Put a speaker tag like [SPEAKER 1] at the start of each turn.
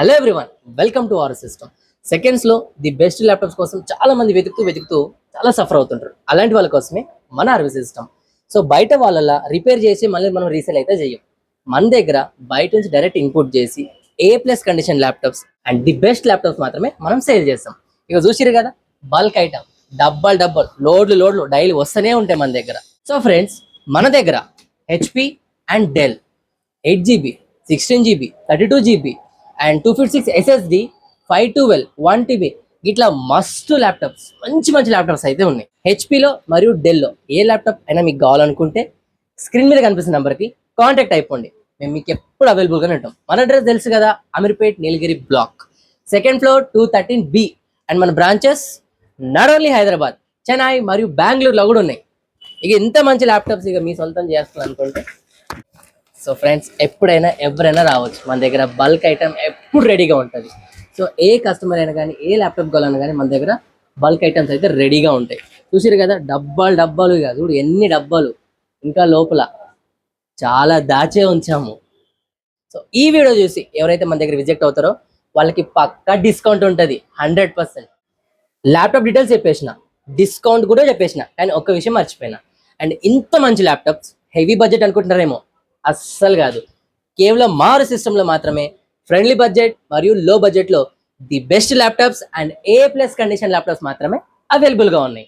[SPEAKER 1] Hello everyone, welcome to our system. సెకండ్స్లో the best laptops కోసం చాలా మంది వెతుకుతూ చాలా సఫర్ అవుతుంటారు. అలాంటి వాళ్ళ కోసమే మన ఆర్వి సిస్టమ్. సో బయట వాళ్ళలా రిపేర్ చేసి మళ్ళీ మనం రీసేల్ అయితే చేయం. మన దగ్గర బయట నుంచి డైరెక్ట్ ఇంపోర్ట్ చేసి A+ condition laptops and the best laptops మాత్రమే మనం సేల్ చేస్తాం. ఇక చూసిరు కదా, బల్క్ ఐటమ్, డబ్బాలు లోడ్లు డైలీ వస్తూనే ఉంటాయి మన దగ్గర. సో ఫ్రెండ్స్, మన దగ్గర HP and Dell 8 GB, 16 GB, 32 GB and 256 SSD, 512, 1 TB ఇట్లా మస్తు ల్యాప్టాప్స్, మంచి ల్యాప్టాప్స్ అయితే ఉన్నాయి. హెచ్పిలో మరియు డెల్లో ఏ ల్యాప్టాప్ అయినా మీకు కావాలనుకుంటే స్క్రీన్ మీద కనిపిస్తున్న నెంబర్కి కాంటాక్ట్ అయిపోండి. మేము మీకు ఎప్పుడు అవైలబుల్గానే ఉంటాం. మన అడ్రస్ తెలుసు కదా, Ameerpet Nilgiri block, second floor 213B. And మన branches not only Hyderabad, Chennai మరియు బెంగళూరులో కూడా ఉన్నాయి. ఇక ఇంత మంచి ల్యాప్టాప్స్ ఇక మీ సొంతం చేస్తారనుకుంటే సో ఫ్రెండ్స్, ఎప్పుడైనా ఎవరైనా రావచ్చు. మన దగ్గర బల్క్ ఐటమ్ ఎప్పుడు రెడీగా ఉంటుంది. సో ఏ కస్టమర్ అయినా కానీ, ఏ ల్యాప్టాప్ కావాలన్నా కానీ మన దగ్గర బల్క్ ఐటమ్స్ అయితే రెడీగా ఉంటాయి. చూసారు కదా, డబ్బాలు కాదు, చూడు ఎన్ని డబ్బాలు, ఇంకా లోపల చాలా దాచే ఉంచాము. సో ఈ వీడియో చూసి ఎవరైతే మన దగ్గర విజిట్ అవుతారో వాళ్ళకి పక్కా డిస్కౌంట్ ఉంటుంది 100%. ల్యాప్టాప్ డీటెయిల్స్ చెప్పేసిన, డిస్కౌంట్ కూడా చెప్పేసిన, కానీ ఒక్క విషయం మర్చిపోయినా. అండ్ ఇంత మంచి ల్యాప్టాప్స్ హెవీ బడ్జెట్ అనుకుంటున్నారేమో, అస్సలు కాదు. కేవలం మారు సిస్టంలో మాత్రమే ఫ్రెండ్లీ బడ్జెట్ మరియు లో బడ్జెట్లో the best laptops and A+ condition laptops మాత్రమే అవైలబుల్గా ఉన్నాయి.